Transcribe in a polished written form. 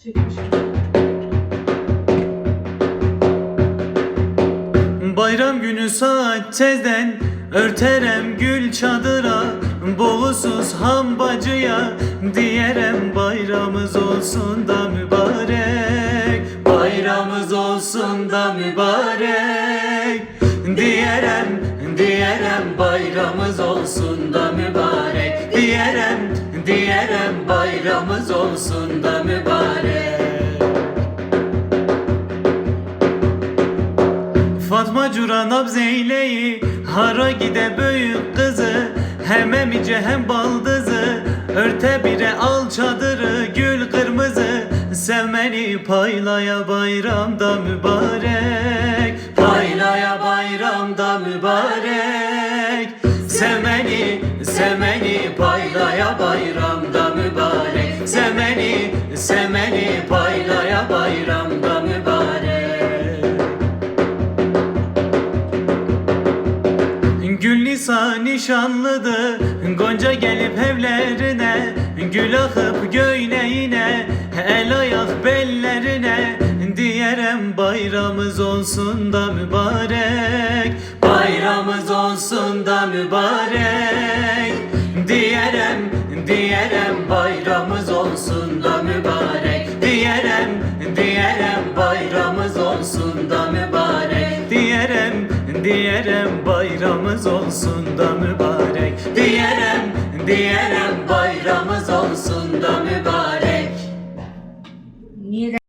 Çekmişim. Bayram günü saat tezden örterem gül çadıra, boğusuz ham bacıya diyerem bayramımız olsun da mübarek, bayramımız olsun da mübarek. Diyerem bayramımız olsun da mübarek, diyerem bayramımız olsun da mübarek. Fatma Cura nabzeyleyi hara gide büyük kızı, hem emice hem baldızı, örte bire al çadırı gül kırmızı, sevmeni paylaya bayramda mübarek, paylaya bayramda mübarek. Sevmeni paylaya bayramda mübarek, sevmeni paylaya bayramda mübarek. Gül Nisa nişanlıdır, Gonca gelip evlerine, gül akıp göğneğine, el ayak bellerine, diyerem bayramımız olsun da mübarek, bayramımız olsun da mübarek. Diyerem bayramımız olsun da mübarek, diyerem bayramımız olsun da mübarek, diyerem bayramımız olsun da mübarek, diyerem bayramımız olsun da mübarek.